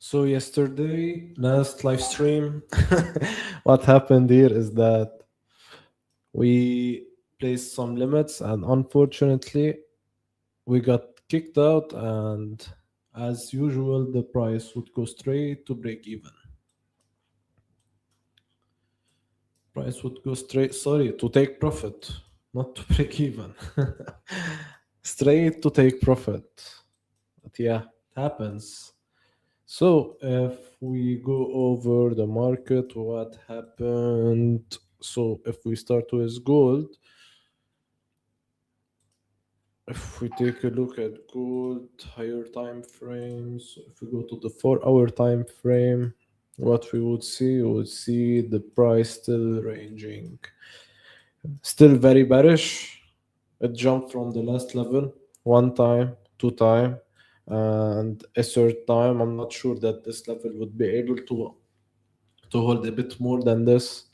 So yesterday, last live stream, what happened here is that we placed some limits, and unfortunately, we got kicked out. And as usual, the price would go straight to break even. Price would go straight, sorry, to take profit, not to break even. Straight to take profit. But yeah, it happens. So if we go over the market, what happened? So if we start with gold, if we take a look at gold higher time frames, if we go to the 4 hour time frame, what we would see the price still ranging, still very bearish. It jumped from the last level one time, two time, and a third time. I'm not sure that this level would be able to hold a bit more than this.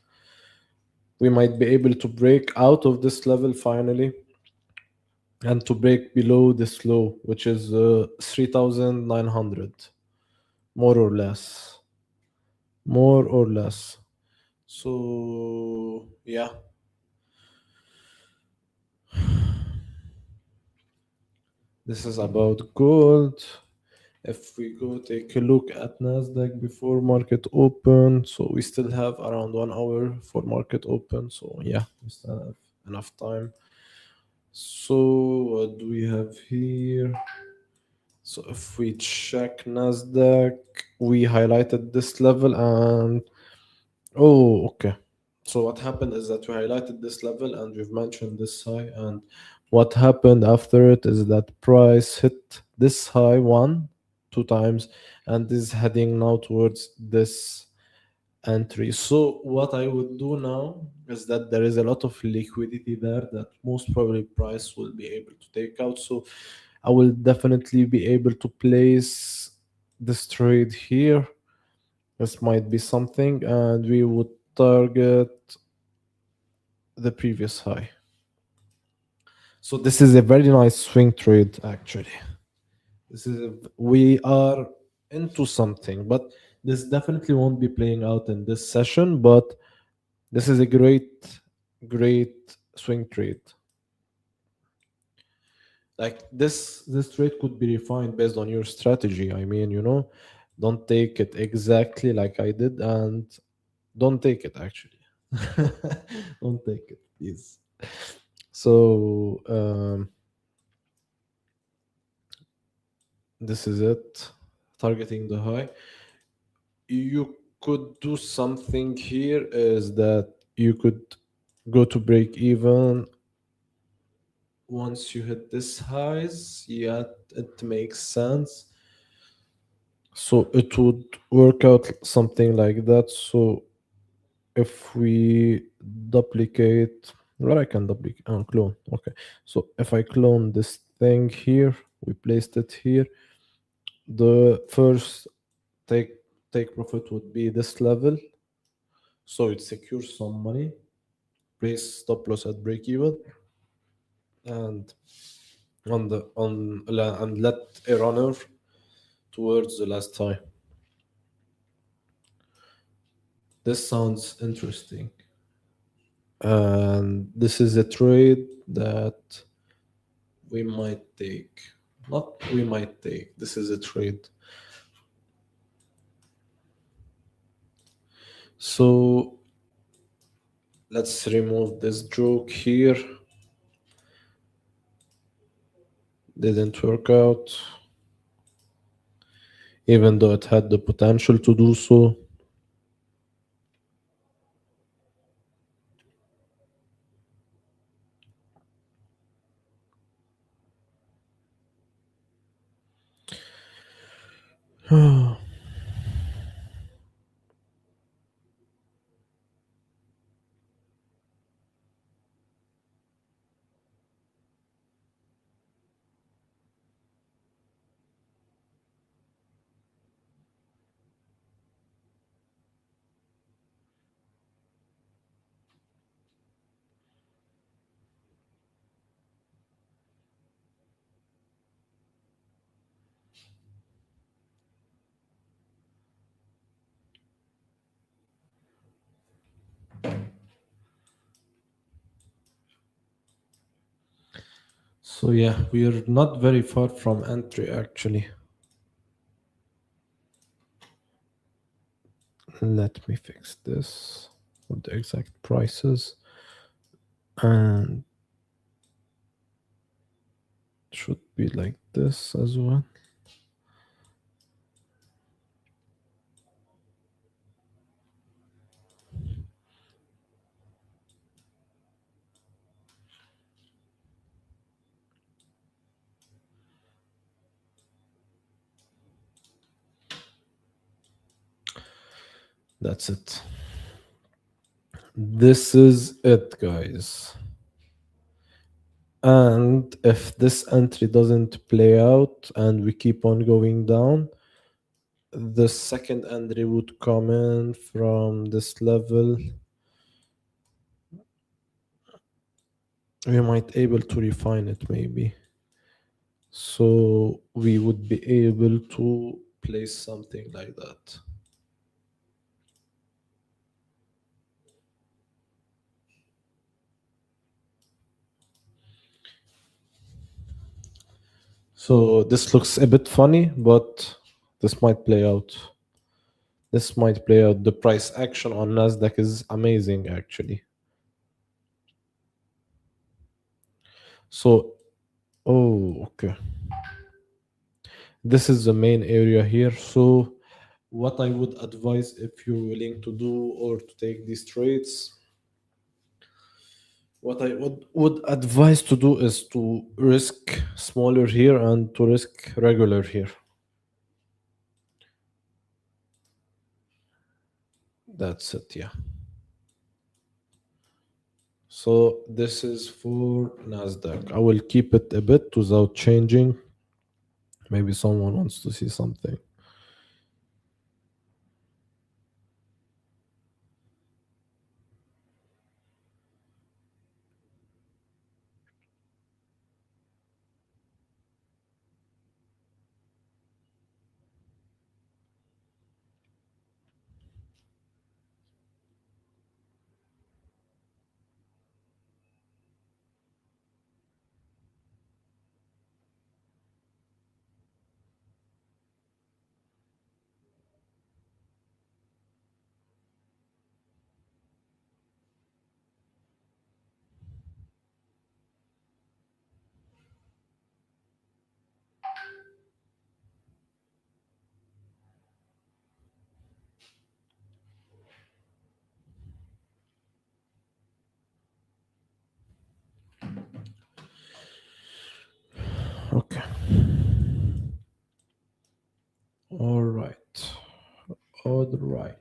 We might be able to break out of this level finally and to break below this low, which is 3,900, more or less. More or less. So, yeah, this is about gold. If we go take a look at Nasdaq before market open, so we still have around 1 hour for market open. So yeah, we still have enough time. So what do we have here? So if we check Nasdaq, we highlighted this level and oh, okay. So what happened is that we highlighted this level and we've mentioned this high, and what happened after it is that price hit this high one, two times, and is heading now towards this entry. So what I would do now is that there is a lot of liquidity there that most probably price will be able to take out. So I will definitely be able to place this trade here. This might be something, and we would target the previous high. So this is a very nice swing trade actually. We are into something, but this definitely won't be playing out in this session, but this is a great swing trade. Like this trade could be refined based on your strategy. I mean, don't take it exactly like I did, and don't take it actually. Don't take it, please. So this is it, targeting the high. You could do something here is that you could go to break even once you hit this highs. Yeah, it makes sense. So it would work out something like that. So if we duplicate, well, I can duplicate clone. Okay, so if I clone this thing here, we placed it here. The first take take profit would be this level, so it secures some money. Place stop loss at break even, and and let a runner towards the last high. This sounds interesting, and this is a trade that we might take. Not we might take. This is a trade. So let's remove this joke here. Didn't work out, even though it had the potential to do so. So yeah, we are not very far from entry actually. Let me fix this with the exact prices, and should be like this as well. That's it. This is it, guys. And if this entry doesn't play out and we keep on going down, the second entry would come in from this level. We might able to refine it maybe. So we would be able to place something like that. So this looks a bit funny, but this might play out. This might play out. The price action on Nasdaq is amazing, actually. So, oh, okay. This is the main area here. So, what I would advise if you're willing to do or to take these trades, what I would advise to do is to risk smaller here and to risk regular here. That's it, yeah. So this is for Nasdaq. I will keep it a bit without changing. Maybe someone wants to see something. Okay. All right. All right.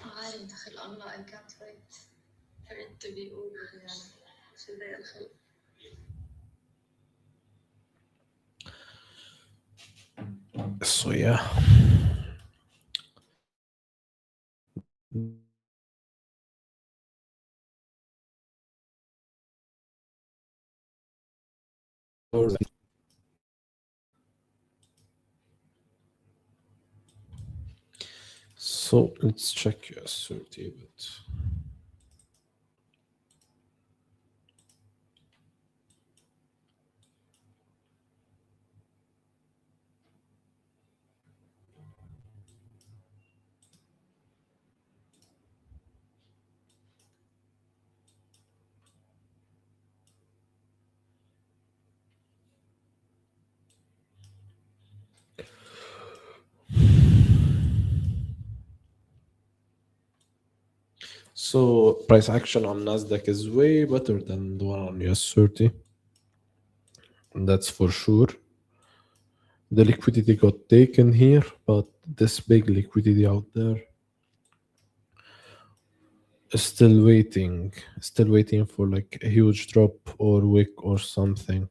عارف دخل الله I can't wait for it to be over يعني شو زي الخلق. So yeah. So let's check your assert a bit. So price action on Nasdaq is way better than the one on US 30. That's for sure. The liquidity got taken here, but this big liquidity out there is still waiting for like a huge drop or wick or something.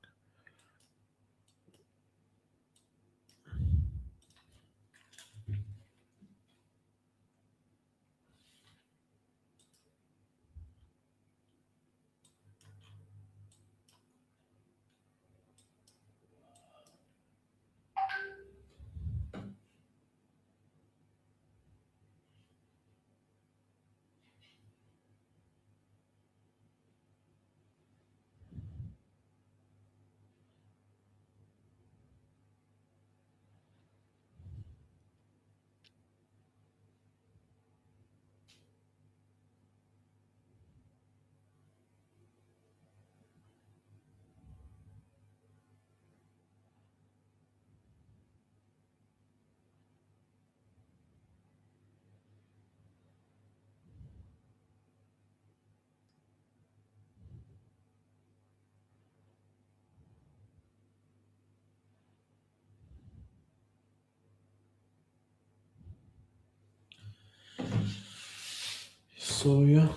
So yeah.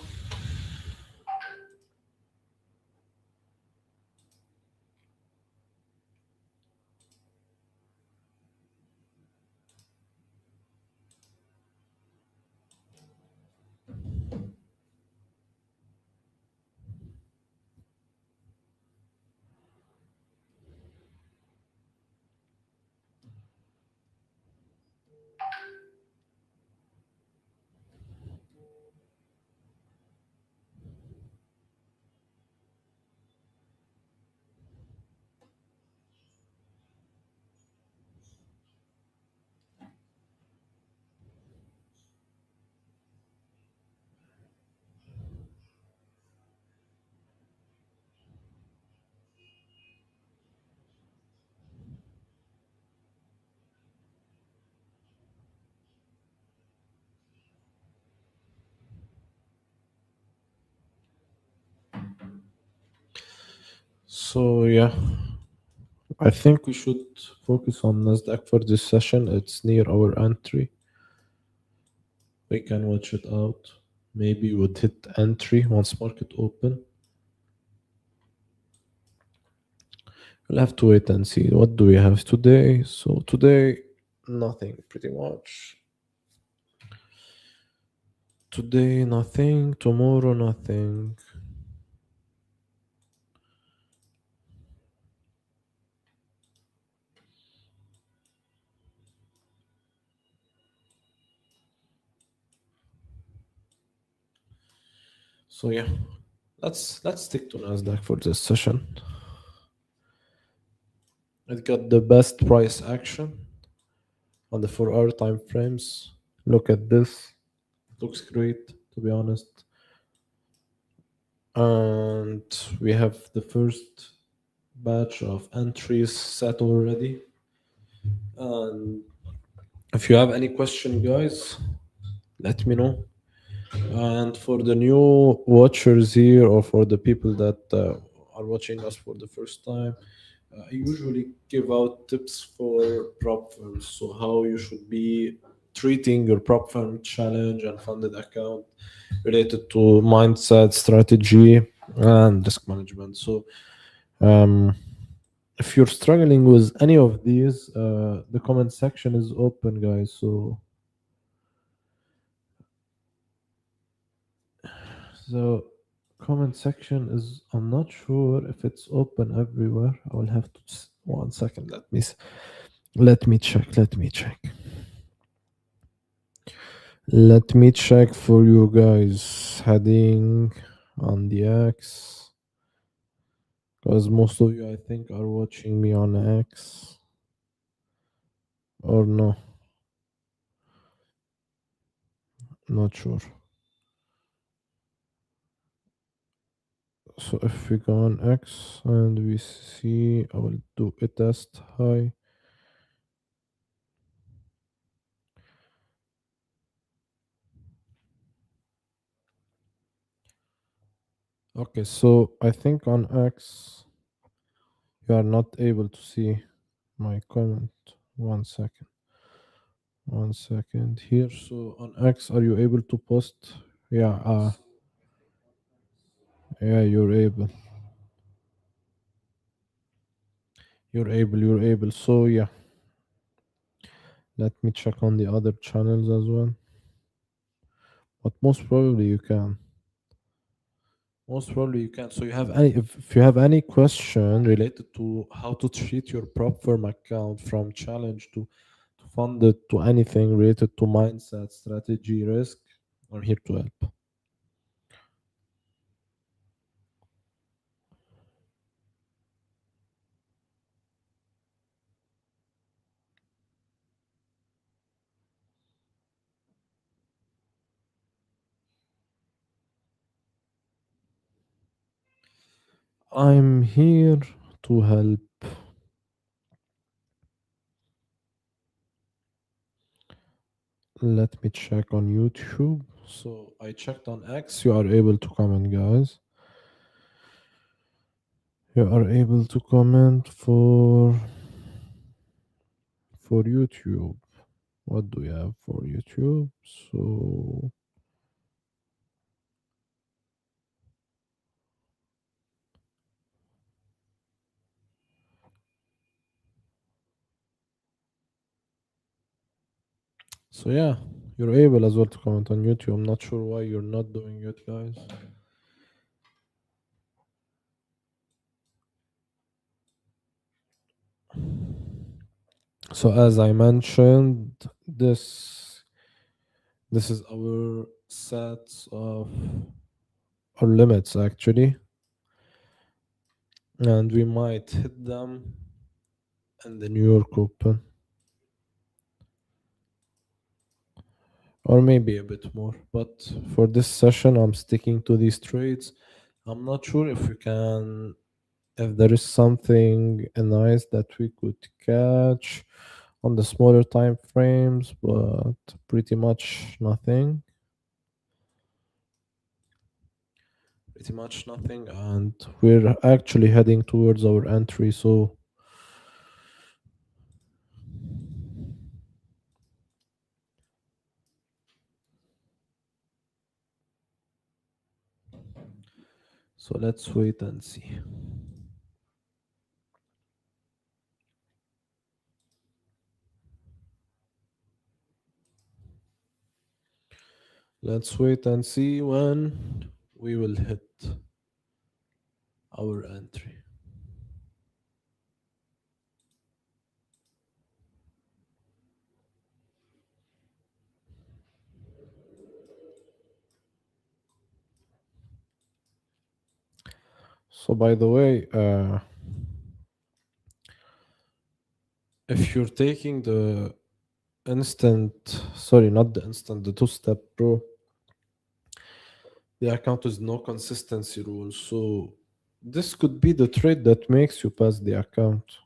So yeah, I think we should focus on Nasdaq for this session. It's near our entry. We can watch it out. Maybe we'd hit entry once market open. We'll have to wait and see. What do we have today? So today, nothing pretty much. Today, nothing. Tomorrow, nothing. So yeah, let's stick to Nasdaq for this session. It got the best price action on the 4-hour time frames. Look at this. Looks great, to be honest. And we have the first batch of entries set already. And if you have any question, guys, let me know. And for the new watchers here, or for the people that are watching us for the first time, I usually give out tips for prop firms. So how you should be treating your prop firm challenge and funded account related to mindset, strategy, and risk management. So um, if you're struggling with any of these, the comment section is open, guys. So comment section is, I'm not sure if it's open everywhere. I will have to 1 second. Let me check. Let me check for you guys. Heading on the X, because most of you I think are watching me on X, or no, not sure. So if we go on X and we see, I will do a test. Hi. Okay, so I think on X you are not able to see my comment. One second. One second here. So on X, are you able to post? Yeah, yeah, you're able. You're able. You're able. So yeah, let me check on the other channels as well. But most probably you can. Most probably you can. So you have any if you have any question related to how to treat your prop firm account from challenge to fund it to anything related to mindset, strategy, risk, I'm here to help. I'm here to help. Let me check on YouTube. So I checked on X. You are able to comment, guys. You are able to comment for YouTube. What do we have for YouTube? So yeah, you're able as well to comment on YouTube. I'm not sure why you're not doing it, guys. So as I mentioned, this is our sets of our limits actually, and we might hit them in the New York Open, or maybe a bit more. But for this session, I'm sticking to these trades. I'm not sure if we can, if there is something nice that we could catch on the smaller time frames, but pretty much nothing. Pretty much nothing, and we're actually heading towards our entry. So let's wait and see. Let's wait and see when we will hit our entry. So by the way, if you're taking the instant, sorry, not the instant, the two-step pro, the account is no consistency rule. So this could be the trade that makes you pass the account.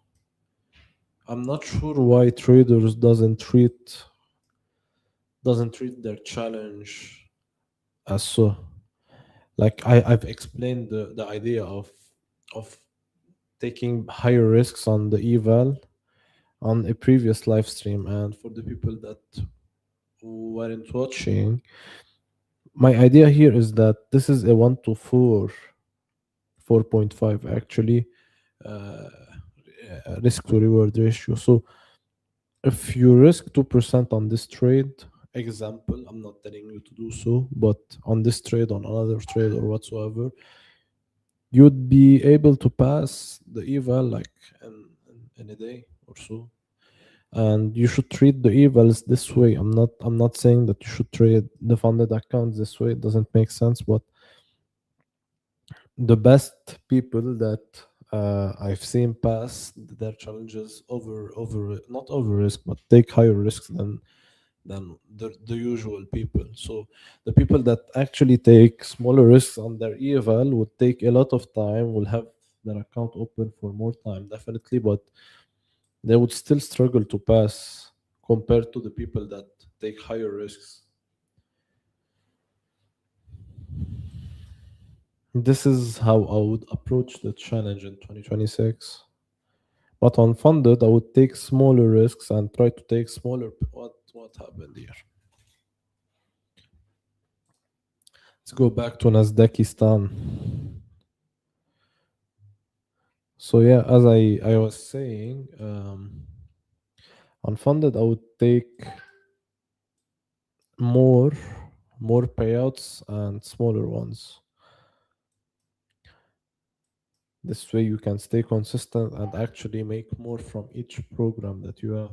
I'm not sure why traders doesn't treat their challenge as so. Like I've explained the idea of taking higher risks on the eval on a previous live stream, and for the people that weren't watching, my idea here is that this is a 1 to 4, 4.5 actually, uh, risk to reward ratio. So if you risk 2% on this trade, example, I'm not telling you to do so, but on this trade, on another trade or whatsoever, you'd be able to pass the eval like in a day or so. And you should treat the evals this way. I'm not saying that you should trade the funded accounts this way. It doesn't make sense, but the best people that I've seen pass their challenges over not over risk, but take higher risks than the usual people. So the people that actually take smaller risks on their eval would take a lot of time, will have their account open for more time, definitely, but they would still struggle to pass compared to the people that take higher risks. This is how I would approach the challenge in 2026. But unfunded, I would take smaller risks and try to take smaller. What happened here? Let's go back to Nasdaqistan. So yeah, as I was saying, unfunded, I would take more more payouts and smaller ones. This way you can stay consistent and actually make more from each program that you have.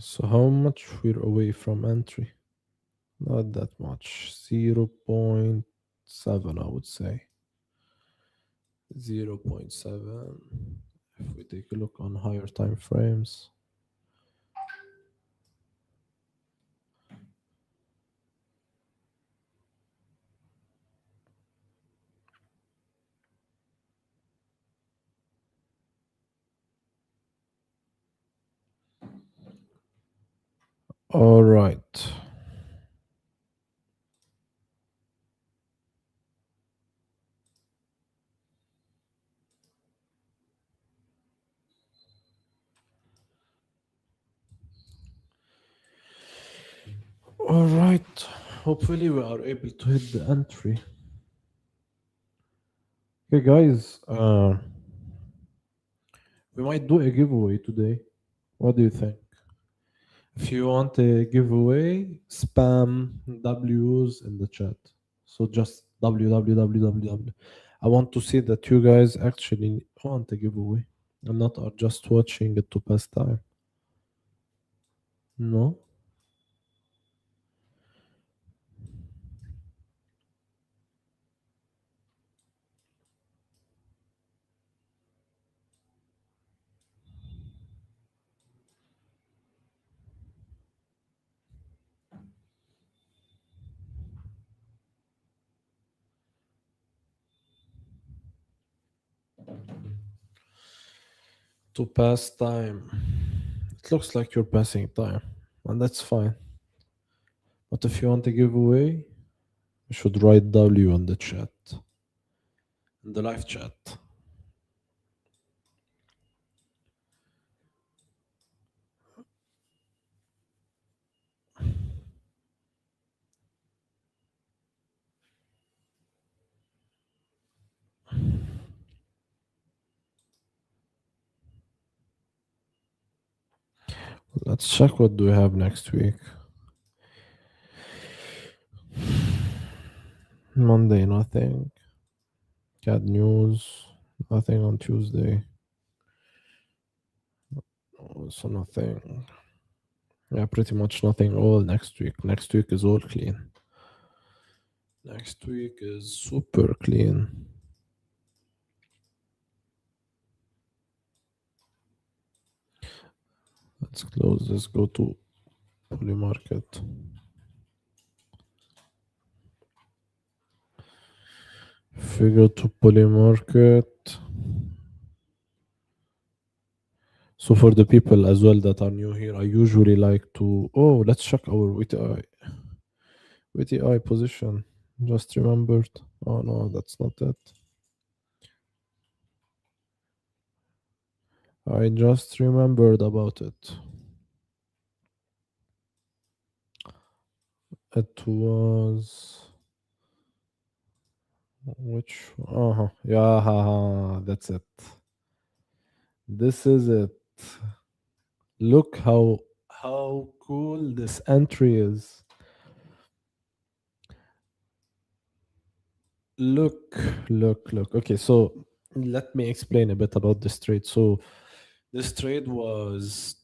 So how much we're away from entry? Not that much. 0.7, I would say. 0.7. If we take a look on higher time frames. All right. All right. Hopefully we are able to hit the entry. Okay, guys. We might do a giveaway today. What do you think? If you want a giveaway, spam W's in the chat. So just www. I want to see that you guys actually want a giveaway and not are just watching it to pass time. No? To pass time. It looks like you're passing time, and that's fine. But if you want a giveaway, you should write W in the chat, in the live chat. Let's check what do we have next week. Monday, nothing. CAD news, nothing on Tuesday. Also nothing. Yeah, pretty much nothing all next week. Next week is all clean. Next week is super clean. Let's close this. Go to Polymarket. If we go to Polymarket. So for the people as well that are new here, I usually like to. Oh, let's check our VTI position. Just remembered. Oh no, that's not it. I just remembered about it. It was which? Uh huh. Yeah, that's it. This is it. Look how cool this entry is. Look, look. Okay, so let me explain a bit about this trade. So this trade was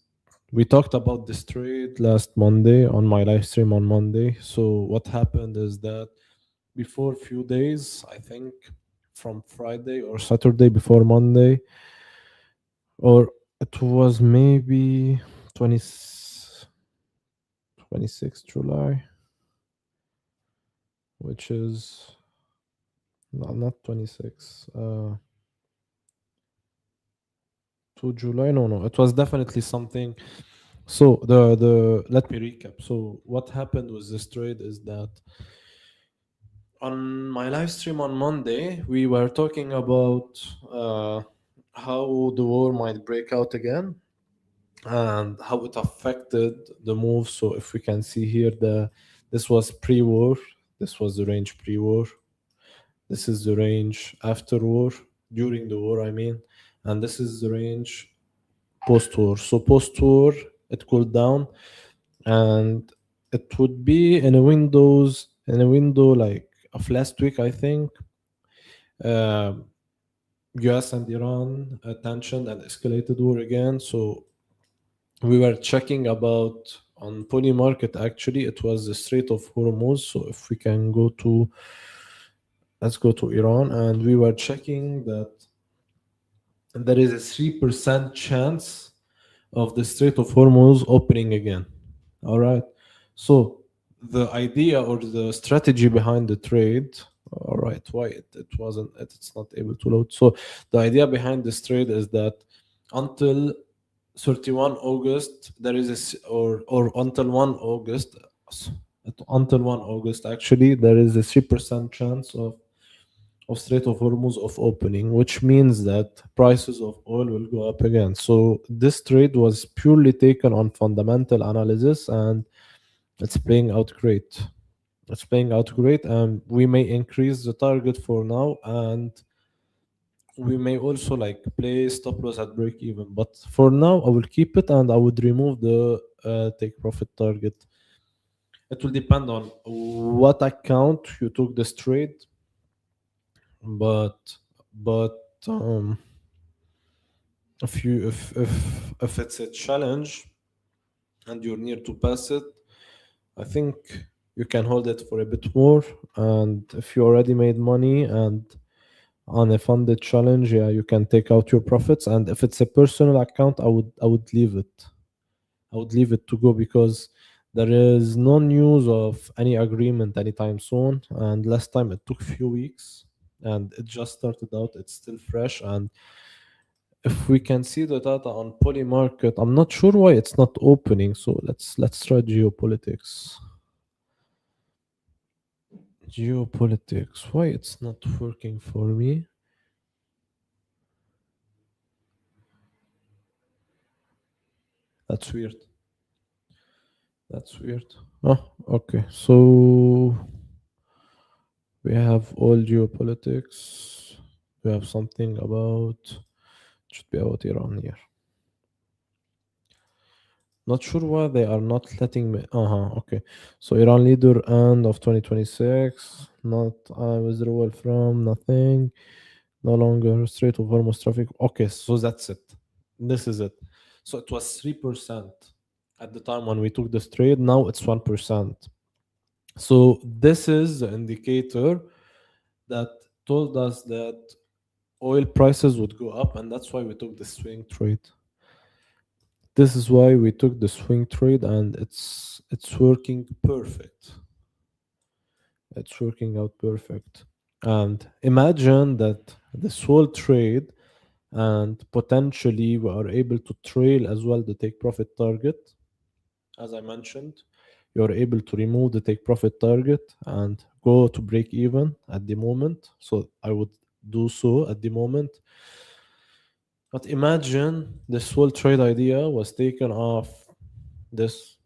we talked about this trade last Monday on my live stream on Monday. So what happened is that before few days, I think from Friday or Saturday before Monday, or it was maybe 20, 26 July, which is no, not 26. 2 July. No, it was definitely something. So the let me recap. So what happened with this trade is that on my live stream on Monday, we were talking about uh, how the war might break out again and how it affected the move. So if we can see here, this was pre-war, this was the range pre-war, this is the range after war, during the war, I mean, and this is the range post-war. So post-war, it cooled down, and it would be in a window like of last week, I think. Uh, US and Iran tension and escalated war again. So we were checking about on poly market, actually it was the Strait of Hormuz. So if we can go to, let's go to Iran, and we were checking that there is a 3% chance of the Strait of Hormuz opening again. All right. So the idea or the strategy behind the trade, all right, why it wasn't, it's not able to load. So the idea behind this trade is that until 31 August, there is or until 1 August, s- until 1 August, actually, there is a 3% chance of Strait of Hormuz of opening, which means that prices of oil will go up again. So this trade was purely taken on fundamental analysis, and it's playing out great. It's playing out great, and we may increase the target for now, and we may also like play stop loss at break even. But for now, I will keep it, and I would remove the take profit target. It will depend on what account you took this trade, but if it's a challenge and you're near to pass it, I think you can hold it for a bit more. And if you already made money and on a funded challenge, yeah, you can take out your profits. And if it's a personal account, I would leave it. I would leave it to go, because there is no news of any agreement anytime soon. And last time it took few weeks, and it just started out. It's still fresh, and if we can see the data on poly market, I'm not sure why it's not opening. So let's try geopolitics. Geopolitics. Why it's not working for me? That's weird. That's weird. Oh, okay. So we have all geopolitics. We have something about, should be about Iran here. Not sure why they are not letting me. Okay. So Iran leader end of 2026. Not withdrawal from nothing. No longer Strait of Hormuz traffic. Okay, so that's it. This is it. So it was 3% at the time when we took this trade. Now it's 1%. So this is the indicator that told us that oil prices would go up, and that's why we took the swing trade. This is why we took the swing trade, and it's working perfect. It's working out perfect. And imagine that this whole trade, and potentially we are able to trail as well the take profit target. As I mentioned, you're able to remove the take profit target and go to break even at the moment. So I would do so at the moment. But imagine this whole trade idea was taken off this.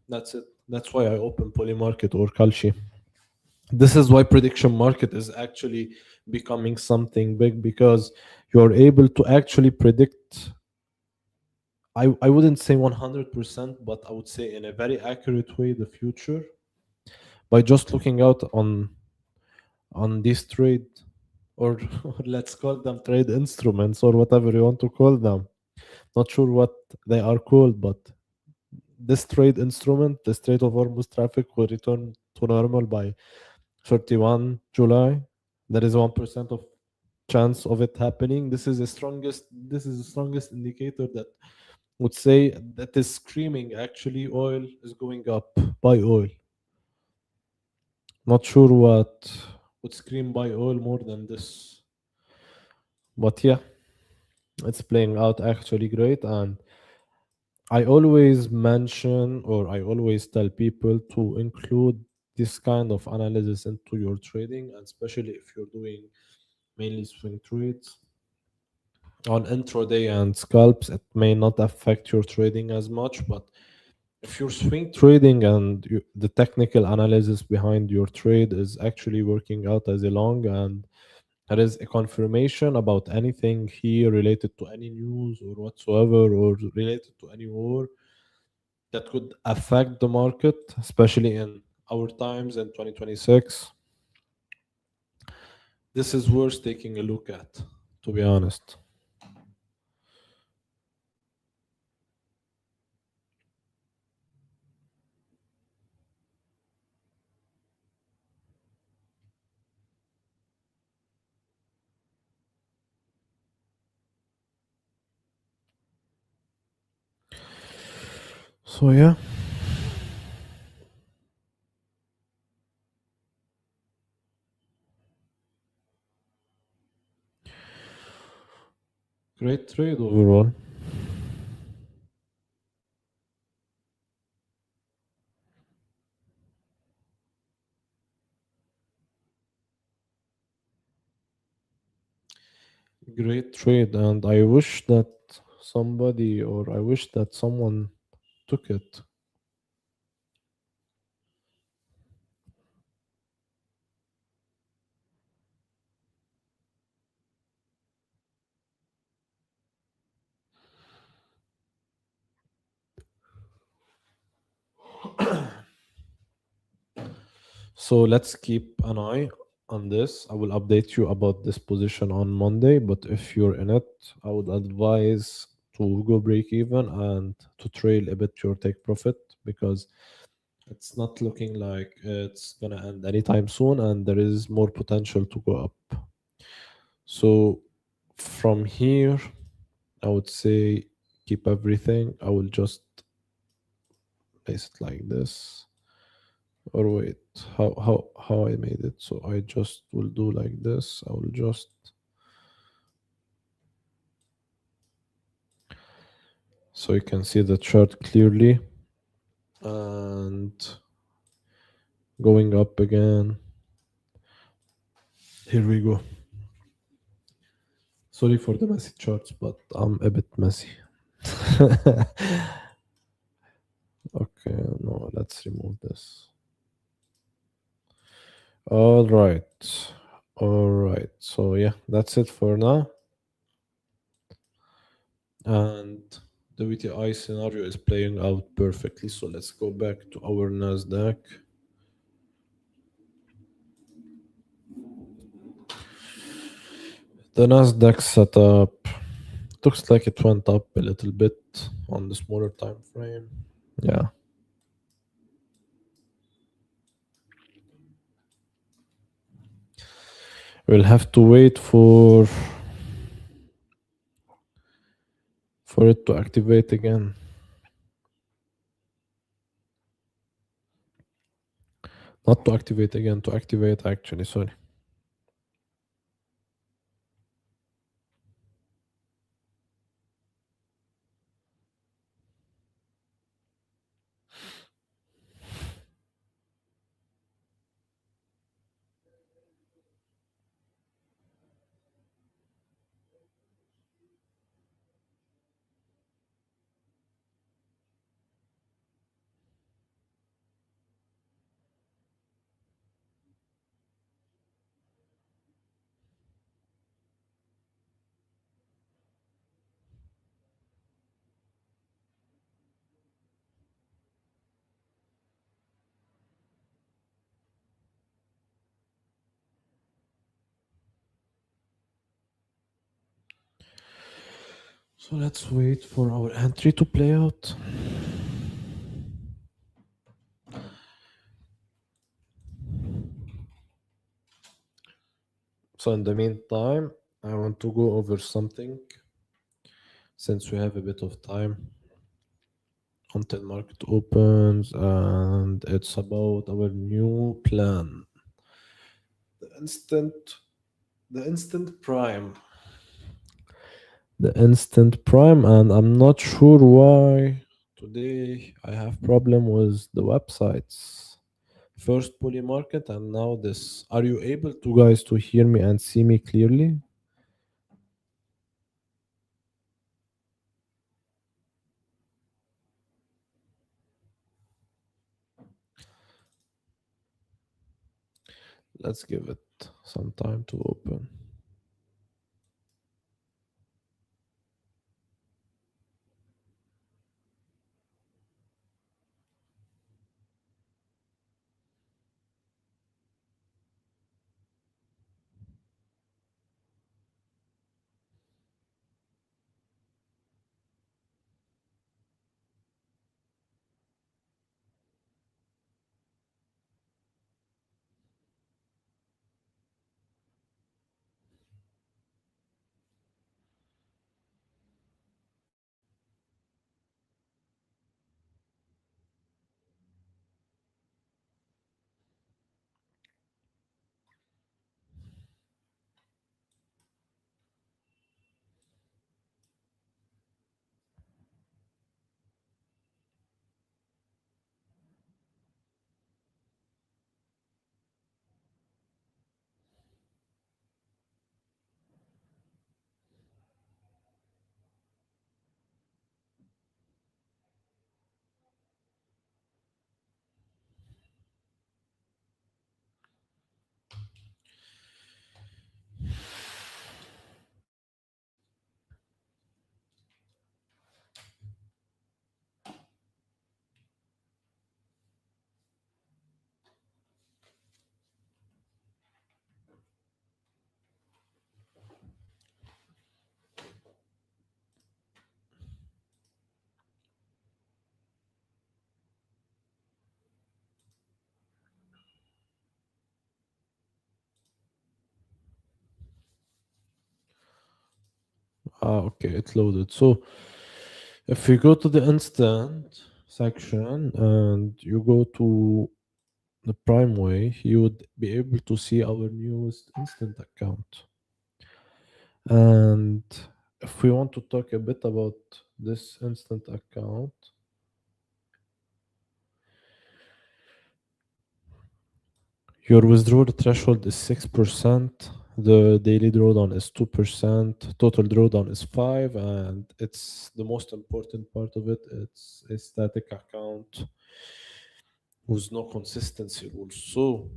That's it. That's why I open poly market or Kalshi. This is why prediction market is actually becoming something big, because you're able to actually predict I wouldn't say 100%, but I would say in a very accurate way the future by just looking out on this trade or, or let's call them trade instruments or whatever you want to call them. Not sure what they are called, but this trade instrument, the Strait of Hormuz traffic will return to normal by 31 July. There is 1% of chance of it happening. This is the strongest indicator that would say that is screaming actually oil is going up. Buy oil. Not sure what would scream buy oil more than this. But yeah, it's playing out actually great. And I always mention or I always tell people to include this kind of analysis into your trading, and especially if you're doing mainly swing trades on intraday and scalps, it may not affect your trading as much. But if you're swing trading and the technical analysis behind your trade is actually working out as a long, and there is a confirmation about anything here related to any news or whatsoever, or related to any war that could affect the market, especially in our times in 2026, this is worth taking a look at, to be honest. So yeah, great trade overall. Great trade, and I wish that somebody or I wish that someone took it. So let's keep an eye on this. I will update you about this position on Monday, but if you're in it, I would advise to go break even and to trail a bit your take profit, because it's not looking like it's gonna end anytime soon, and there is more potential to go up. So from here, I would say keep everything. I will just place it like this. Or wait, how I made it? So I just will do like this. I will just so you can see the chart clearly, and going up again. Here we go. Sorry for the messy charts, but I'm a bit messy. Okay, no, let's remove this. All right. All right. So yeah, that's it for now. And the VTI scenario is playing out perfectly. So let's go back to our Nasdaq. The Nasdaq setup looks like it went up a little bit on the smaller time frame. Yeah. We'll have to wait for it to activate again. Not to activate again, to activate actually, sorry. So let's wait for our entry to play out. So in the meantime, I want to go over something since we have a bit of time until market opens, and it's about our new plan, the instant, the instant prime, the instant prime. And I'm not sure why today I have problem with the websites. First Polymarket and now this. Are you able to guys to hear me and see me clearly? Let's give it some time to open. Ah, okay, it loaded. So if you go to the instant section and you go to the Prime way, you would be able to see our newest instant account. And if we want to talk a bit about this instant account, your withdrawal threshold is 6%, the daily drawdown is 2%, total drawdown is 5, and it's the most important part of it. It's a static account with no consistency rules. So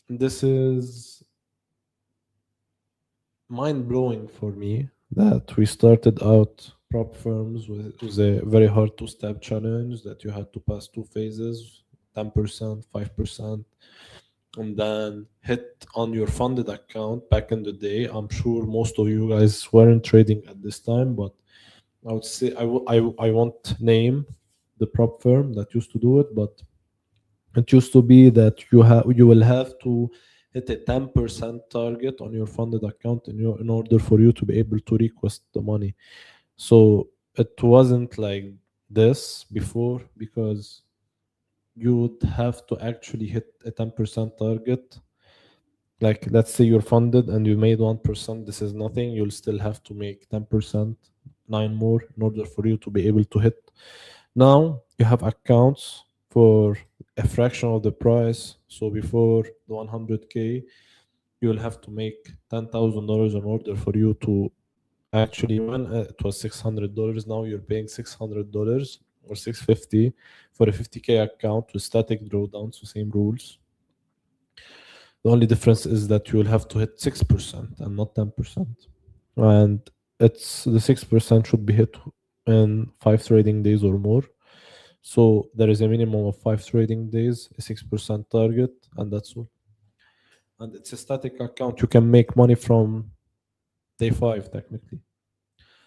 this is mind blowing for me that we started out prop firms with a very hard two step challenge that you had to pass two phases, 10%, 5%, and then hit on your funded account back in the day. I'm sure most of you guys weren't trading at this time, but I would say I won't name the prop firm that used to do it, but it used to be that you will have to hit a 10% target on your funded account in order for you to be able to request the money. So it wasn't like this before because you would have to actually hit a 10% target. Like let's say you're funded and you made 1%, this is nothing. You'll still have to make 10%, nine more in order for you to be able to hit. Now you have accounts for a fraction of the price. So before the 100K, you'll have to make $10,000 in order for you to actually when it was $600. Now you're paying $600 or 650 for a 50K account with static drawdowns, so same rules. The only difference is that you will have to hit 6% and not 10%. And it's the 6% should be hit in 5 trading days or more. So there is a minimum of 5 trading days, a 6% target, and that's all. And it's a static account. You can make money from day 5, technically.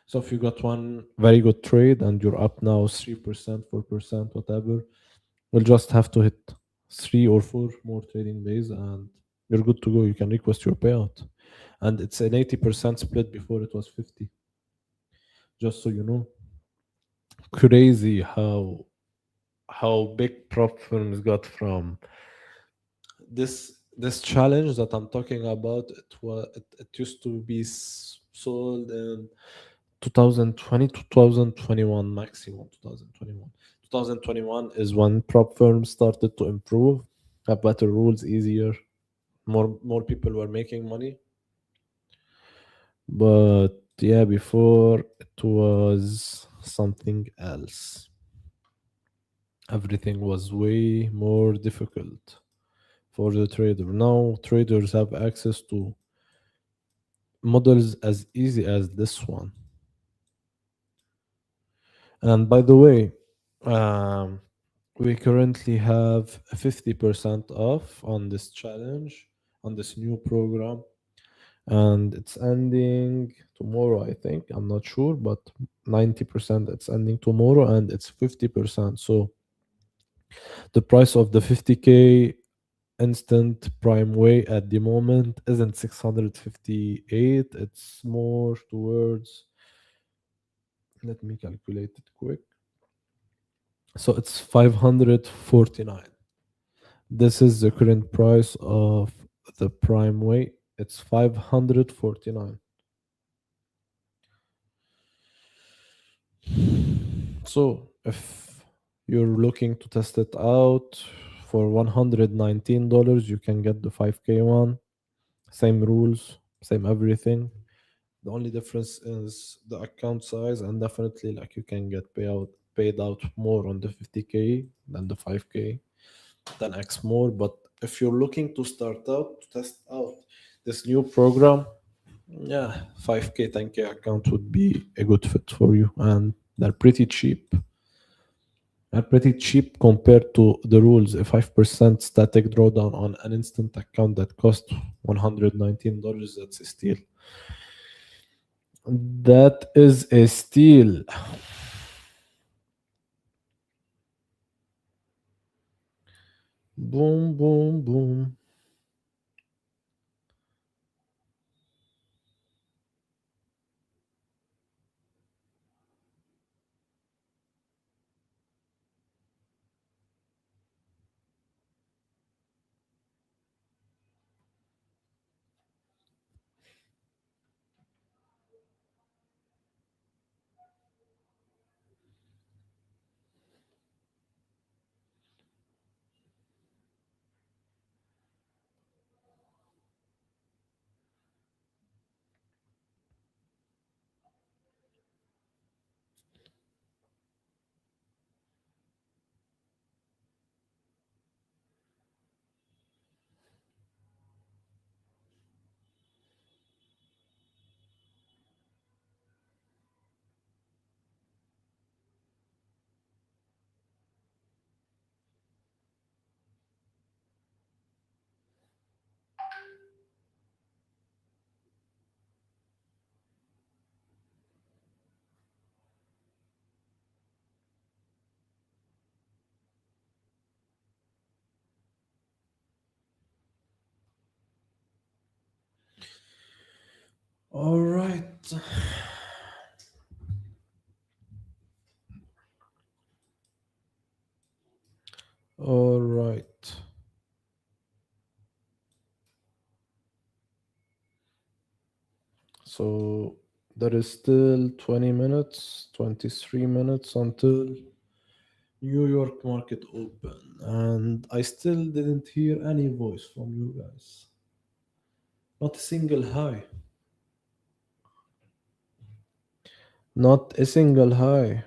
So if you got one very good trade and you're up now 3%, 4%, whatever, we'll just have to hit 3 or 4 more trading days and you're good to go. You can request your payout. And it's an 80% split before it was 50. Just so you know. Crazy how big prop firms got from this challenge that I'm talking about. It used to be sold in 2020 to 2021, maximum 2021. 2021 is when prop firms started to improve, have better rules, easier, more people were making money. But yeah, before it was something else. Everything was way more difficult for the trader. Now traders have access to models as easy as this one. And by the way, um, we currently have 50% off on this challenge, on this new program, and it's ending tomorrow, I think. I'm not sure, but 90% it's ending tomorrow and it's 50%. So the price of the 50K instant prime way at the moment isn't 658, it's more towards, let me calculate it quick. So it's 549. This is the current price of the prime way. It's 549. So if you're looking to test it out for $119, you can get the 5K one. Same rules, same everything. The only difference is the account size, and definitely like you can get paid out more on the 50K than the 5K, 10x more. But if you're looking to start out to test out this new program, yeah, 5K, 10K account would be a good fit for you, and they're pretty cheap. They're pretty cheap compared to the rules. A 5% static drawdown on an instant account that costs $119, that's a steal. That is a steal. Boom, boom, boom. All right. All right. So there is still 20 minutes, 23 minutes until New York market open. And I still didn't hear any voice from you guys. Not a single hi. Not a single hi.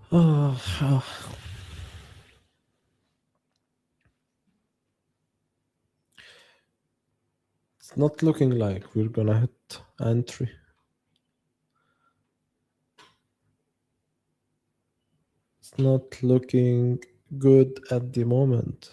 Oh, oh, it's not looking like we're gonna hit entry. It's not looking good at the moment.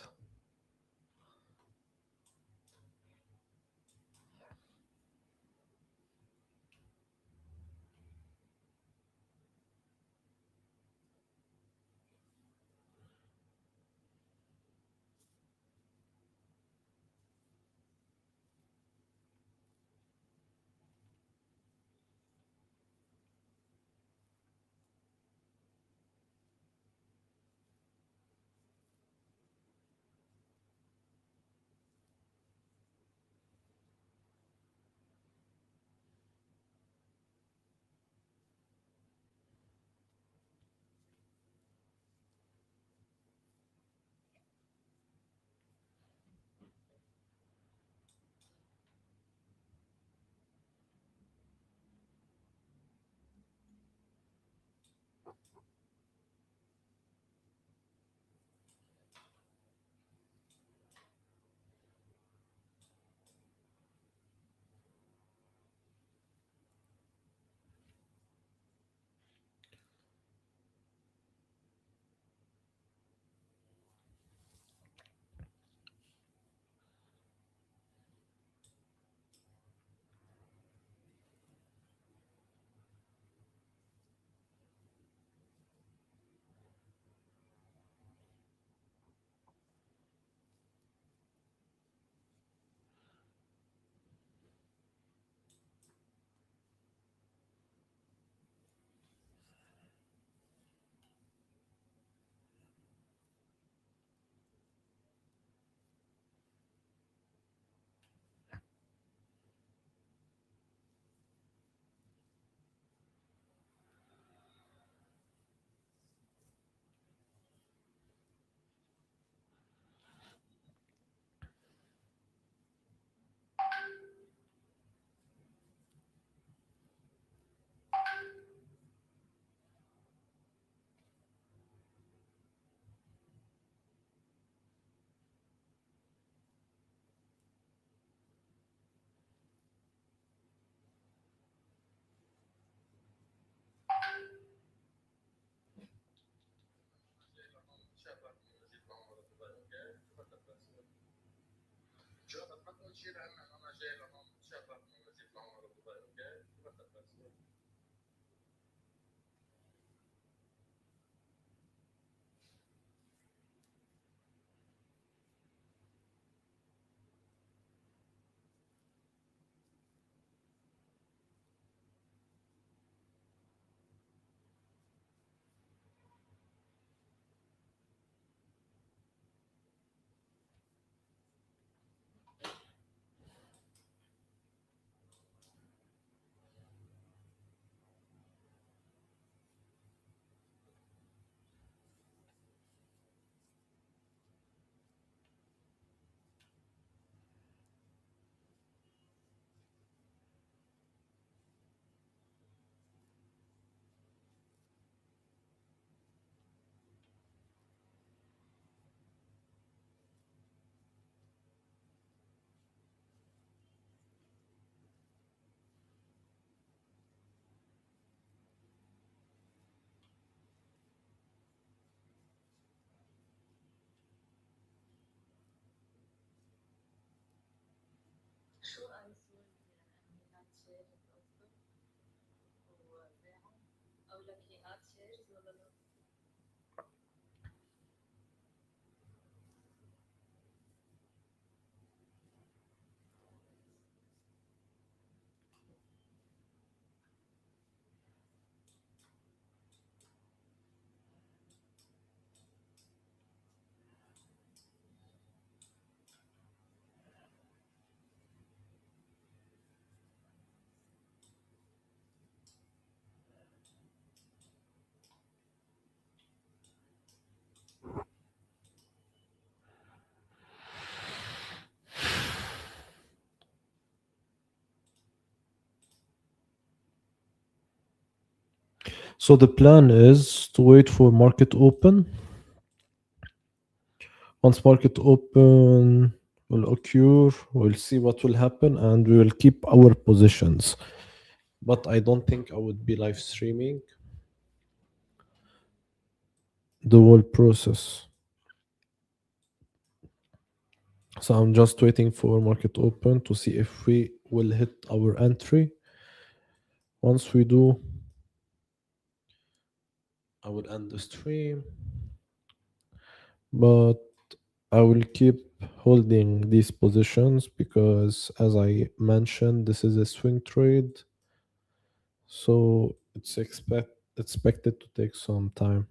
So the plan is to wait for market open. Once market open will occur, we'll see what will happen and we will keep our positions. But I don't think I would be live streaming the whole process. So I'm just waiting for market open to see if we will hit our entry. Once we do, I will end the stream. But I will keep holding these positions because, as I mentioned, this is a swing trade. So it's expected to take some time.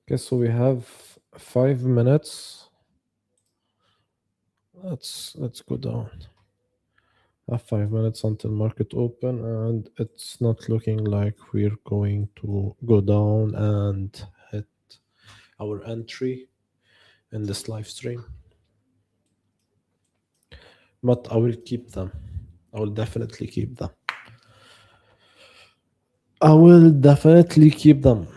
Okay, so we have 5 minutes. Let's go down. Have 5 minutes until market open, and it's not looking like we're going to go down and hit our entry in this live stream. But I will keep them. I will definitely keep them. I will definitely keep them.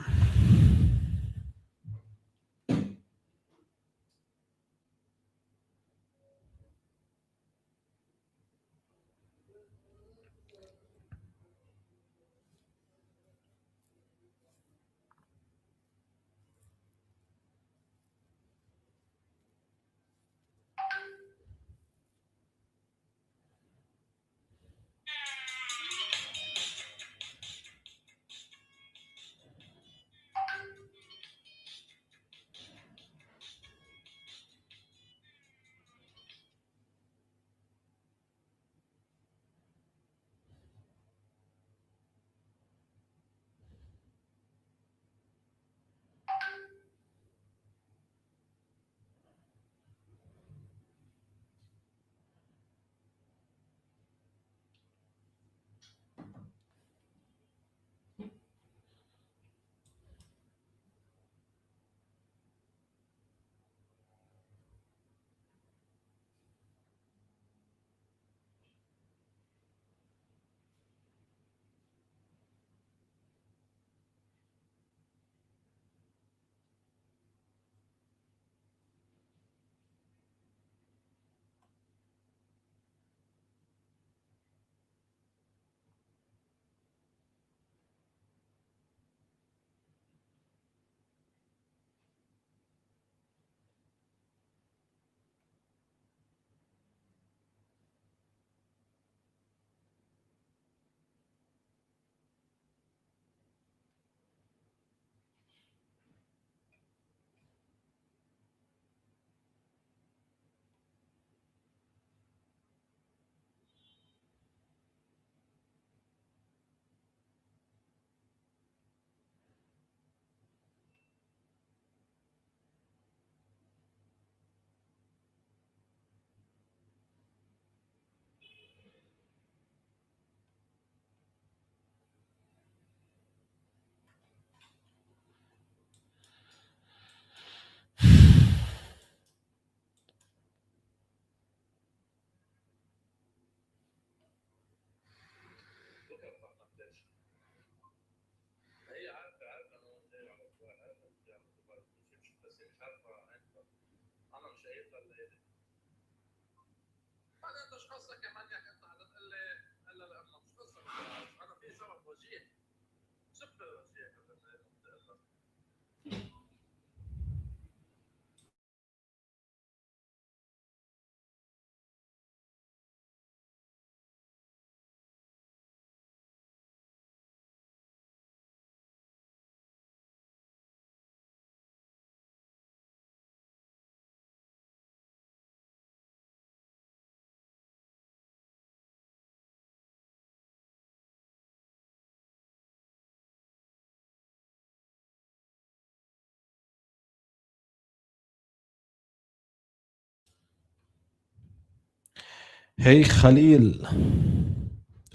Hey Khalil.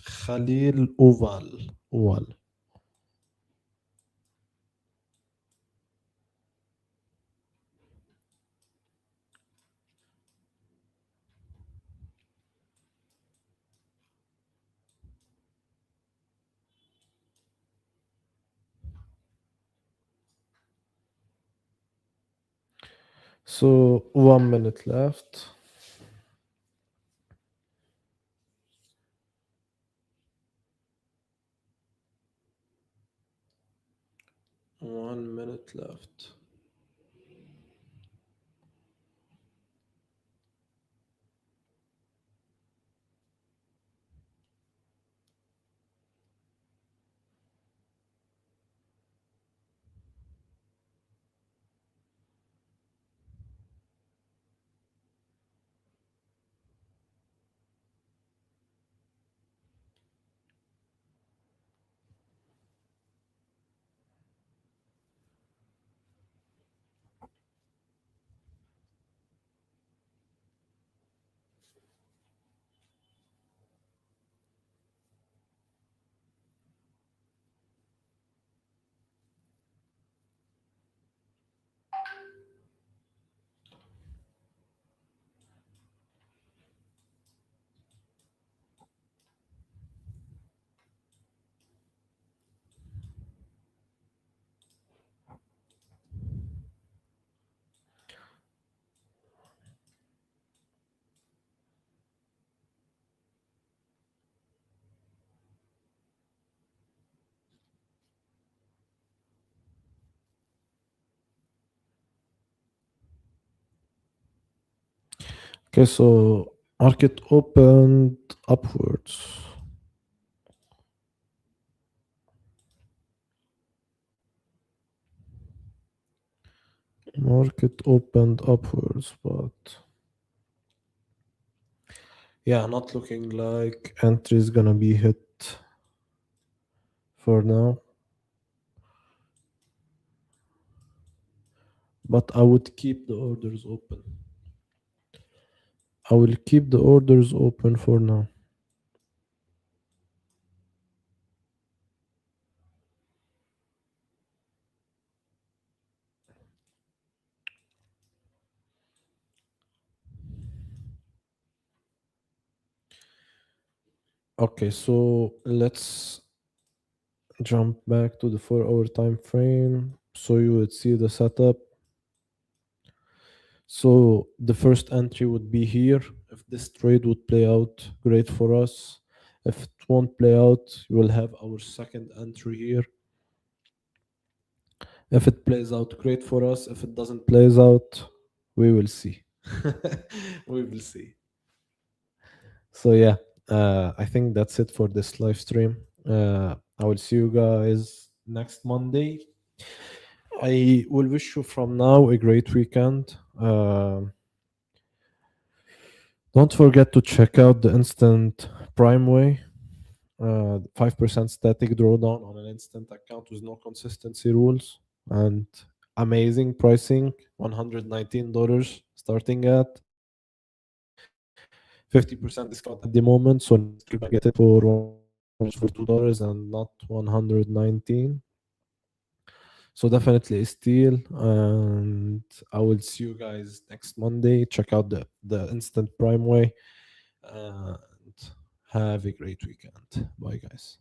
Khalil Oval. Oval. So 1 minute left. 1 minute left. Okay, so market opened upwards. Market opened upwards, but yeah, not looking like entry is gonna be hit for now. But I would keep the orders open. I will keep the orders open for now. Okay, so let's jump back to the 4 hour time frame so you would see the setup. So the first entry would be here. If this trade would play out, great for us. If it won't play out, you will have our second entry here. If it plays out, great for us. If it doesn't plays out, we will see. We will see. So yeah, I think that's it for this live stream. I will see you guys next Monday. I will wish you from now a great weekend. Don't forget to check out the instant prime way. 5% static drawdown on an instant account with no consistency rules and amazing pricing. $119 starting at 50% discount at the moment, so you can get it for $2 and not 119. So definitely a steal, and I will see you guys next Monday. Check out the instant prime way, and have a great weekend. Bye, guys.